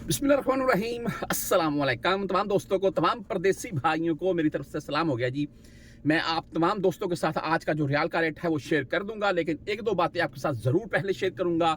बिस्मिल्लाहिर्रहमानिर्रहीम अस्सलाम वालेकुम तमाम दोस्तों को, तमाम परदेसी भाइयों को मेरी तरफ से सलाम हो गया जी। मैं आप तमाम दोस्तों के साथ आज का जो रियाल का रेट है वो शेयर कर दूंगा, लेकिन एक दो बातें आपके साथ ज़रूर पहले शेयर करूंगा।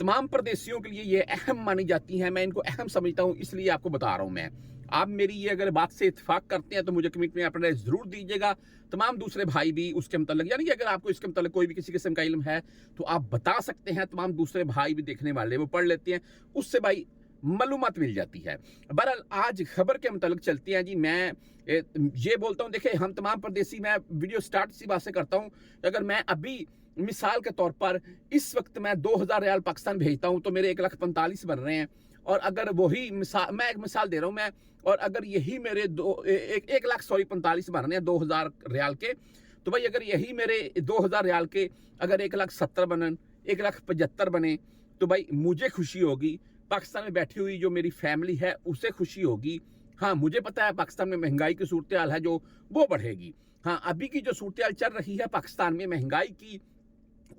तमाम परदेसियों के लिए ये अहम मानी जाती हैं, मैं इनको अहम समझता हूँ, इसलिए आपको बता रहा हूँ मैं। आप मेरी ये अगर बात से इत्तेफाक करते हैं तो मुझे कमेंट में अपना ज़रूर दीजिएगा। तमाम दूसरे भाई भी उसके मतलब, यानी कि अगर आपको इसके मतलब कोई भी किसी किस्म का इल्म है तो आप बता सकते हैं। तमाम दूसरे भाई भी देखने वाले वो पढ़ लेते हैं, उससे भाई मालूमात मिल जाती है। बहरहाल आज खबर के मुतालिक चलती हैं जी। मैं ये बोलता हूँ, देखिए हम तमाम परदेसी, मैं वीडियो स्टार्ट सी बात से करता हूँ। अगर मैं अभी मिसाल के तौर पर इस वक्त मैं 2000 रियाल पाकिस्तान भेजता हूँ तो मेरे 1,45,000 बन रहे हैं। और अगर वही मिसाल, मैं एक मिसाल दे रहा हूँ मैं, और अगर यही मेरे 1,45,000 बन रहे हैं 2000 रियाल के, तो भाई अगर यही मेरे 2000 रियाल के अगर 1,70,000 बनन, 1,75,000 बने, तो भाई मुझे खुशी होगी। पाकिस्तान में बैठी हुई जो मेरी फैमिली है उसे खुशी होगी। हाँ, मुझे पता है पाकिस्तान में महंगाई की सूरत हाल है जो वो बढ़ेगी। हाँ, अभी की जो सूरत हाल चल रही है पाकिस्तान में महंगाई की,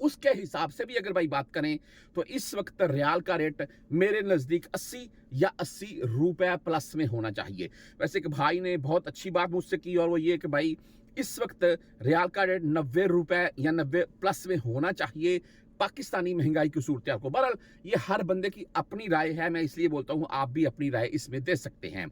उसके हिसाब से भी अगर भाई बात करें तो इस वक्त रियाल का रेट मेरे नज़दीक 80 या 80 रुपए प्लस में होना चाहिए। वैसे एक भाई ने बहुत अच्छी बात मुझसे की, और वो ये कि भाई इस वक्त रियाल का रेट 90 रुपए या 90 प्लस में होना चाहिए पाकिस्तानी महंगाई की सूरत को। बहरहाल ये हर बंदे की अपनी राय है, मैं इसलिए बोलता हूँ आप भी अपनी राय इसमें दे सकते हैं।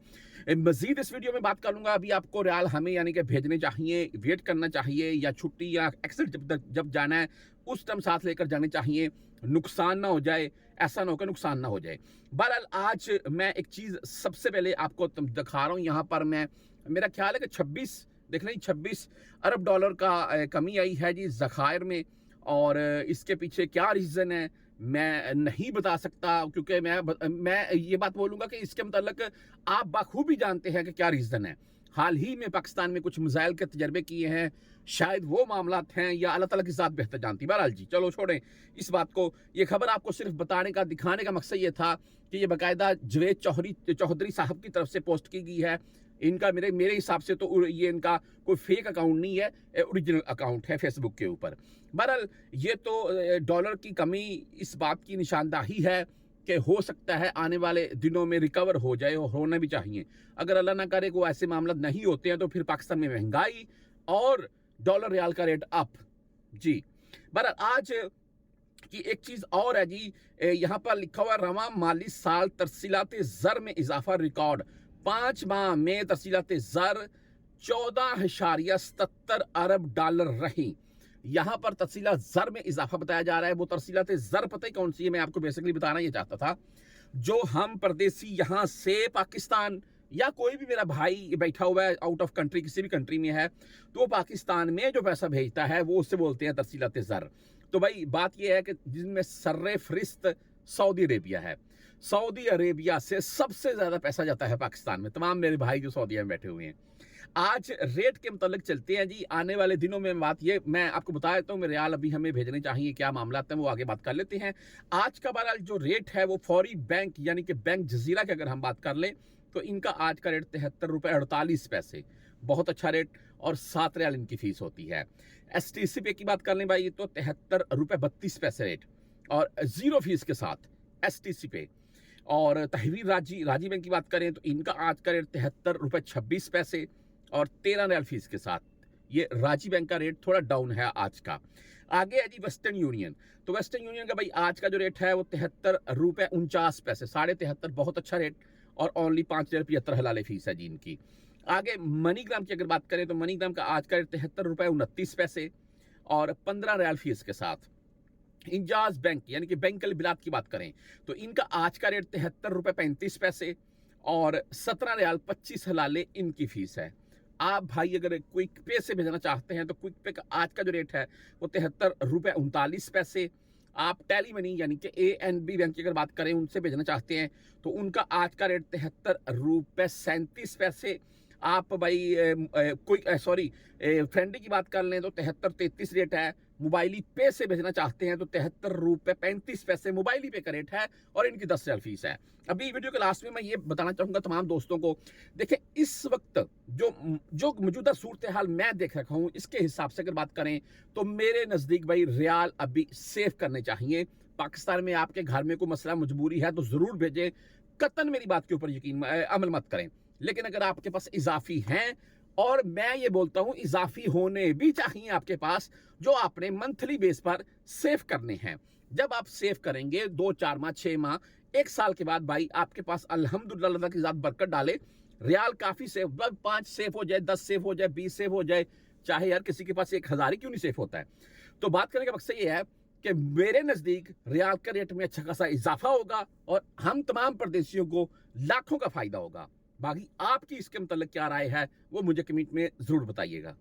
मजीद इस वीडियो में बात करूंगा अभी आपको रियाल हमें यानी कि भेजने चाहिए, वेट करना चाहिए, या छुट्टी या एक्सेट जब जाना है उस टाइम साथ लेकर जाने चाहिए, नुकसान ना हो जाए, ऐसा ना हो कि नुकसान ना हो जाए। बहरहाल आज मैं एक चीज़ सबसे पहले आपको दिखा रहा हूँ। यहाँ पर मैं, मेरा ख्याल है कि 26 देख लें, 26 अरब डॉलर का कमी आई है जी ज़खायर में। और इसके पीछे क्या रीज़न है मैं नहीं बता सकता, क्योंकि मैं ये बात बोलूँगा कि इसके मतलब आप बखूबी जानते हैं कि क्या रीज़न है। हाल ही में पाकिस्तान में कुछ मिसाइल के तजर्बे किए हैं, शायद वो मामलात हैं, या अल्लाह ताला की ज़ात बेहतर जानती। बहरहाल जी चलो छोड़ें इस बात को। ये खबर आपको सिर्फ बताने का, दिखाने का मकसद ये था कि ये बाकायदा जवेद चौधरी साहब की तरफ से पोस्ट की गई है। इनका मेरे हिसाब से तो ये इनका कोई फेक अकाउंट नहीं है, ओरिजिनल अकाउंट है फेसबुक के ऊपर। बहरहाल ये तो डॉलर की कमी इस बात की निशानदाही है कि हो सकता है आने वाले दिनों में रिकवर हो जाए, और होना भी चाहिए। अगर अल्लाह ना करे को ऐसे मामला नहीं होते हैं तो फिर पाकिस्तान में महंगाई और डॉलर रियाल का रेट अप जी। बहरहाल आज की एक चीज़ और है जी, यहाँ पर लिखा हुआ रवां माली साल तरसीलात ज़र में इजाफा रिकॉर्ड। 5 माह में तरसीलात ज़र 14.77 अरब डॉलर रही। यहाँ पर तरसीलात ज़र में इजाफा बताया जा रहा है। वो तरसीलात ज़र पता ही कौन सी है, मैं आपको बेसिकली बताना ये चाहता था। जो हम परदेसी यहाँ से पाकिस्तान, या कोई भी मेरा भाई बैठा हुआ है आउट ऑफ कंट्री, किसी भी कंट्री में है, तो वो पाकिस्तान में जो पैसा भेजता है वो उससे बोलते हैं तरसीलात ज़र। तो भाई बात यह है कि जिनमें सर्रे फरिस्त सऊदी अरेबिया है, सऊदी अरेबिया से सबसे ज़्यादा पैसा जाता है पाकिस्तान में। तमाम मेरे भाई जो सऊदीया में बैठे हुए हैं, आज रेट के मुतालिक चलते हैं जी। आने वाले दिनों में बात ये मैं आपको बता देता हूँ, रियाल अभी हमें भेजने चाहिए, क्या मामला हैं वो आगे बात कर लेते हैं। आज का बहरहाल जो रेट है वो फौरी बैंक यानी कि बैंक जजीरा की अगर हम बात कर लें तो इनका आज का रेट 73 रुपये 48 पैसे, बहुत अच्छा रेट, और 7 रियाल इनकी फीस होती है। STC पे की बात कर लें भाई तो 73 रुपये 32 पैसे रेट, और 0 फीस के साथ STC पे। और तहवीर राजी बैंक की बात करें तो इनका आज का रेट 73 रुपये 26 पैसे और 13 रियाल फीस के साथ। ये राजी बैंक का रेट थोड़ा डाउन है आज का। आगे है जी वेस्टर्न यूनियन। तो वेस्टर्न यूनियन का भाई आज का जो रेट है वो 73 रुपये 49 पैसे, 73.5, बहुत अच्छा रेट, और ओनली 5.75 हलाले फीस है जी इनकी। आगे मनीग्राम की अगर बात करें तो मनीग्राम का आज का रेट 73 रुपये 29 पैसे और 15 रियाल फीस के साथ। इंजाज बैंक यानी कि बैंक अल बिलात की बात करें तो इनका आज का रेट 73 रुपये 35 पैसे और 17 रियाल 25 हलाले इनकी फीस है। आप भाई अगर क्विक पे से भेजना चाहते हैं तो क्विक पे का आज का जो रेट है वो 73 रुपये 39 पैसे। आप टेली मनी यानी कि ANB बैंक की अगर बात करें उनसे भेजना चाहते हैं तो उनका आज का रेट 73 रुपये 37 पैसे। आप भाई कोई फ्रेंडी की बात कर लें तो 73-33 रेट है। मोबाइली पे से भेजना चाहते हैं तो 73 रुपये 35 पैसे मोबाइली पे का रेट है, और इनकी 10 रियाल फीस है। अभी वीडियो के लास्ट में मैं ये बताना चाहूँगा तमाम दोस्तों को, देखें इस वक्त जो मौजूदा सूरत हाल मैं देख रखा हूँ इसके हिसाब से अगर बात करें तो मेरे नज़दीक भाई रियाल अभी सेव करने चाहिए। पाकिस्तान में आपके घर में कोई मसला मजबूरी है तो ज़रूर भेजें। कतन मेरी बात के ऊपर अमल मत करें। लेकिन अगर आपके पास इजाफी हैं, और मैं ये बोलता हूं इजाफी होने भी चाहिए आपके पास, जो आपने मंथली बेस पर सेव करने हैं। जब आप सेव करेंगे 2-4 माह, 6 माह, 1 साल के बाद भाई आपके पास अल्हम्दुलिल्लाह अल्लाह की ज़ात बरकत डाले, रियाल काफ़ी सेव, 5 सेव हो जाए, 10 सेव हो जाए, 20 सेव हो जाए, चाहे यार किसी के पास 1,000 ही क्यों नहीं सेव होता है। तो बात करने का मकसद ये है कि मेरे नज़दीक रियाल का रेट में अच्छा खासा इजाफा होगा और हम तमाम परदेशियों को लाखों का फ़ायदा होगा। बाकी आपकी इसके मतलब क्या राय है, वो मुझे कमेंट में ज़रूर बताइएगा।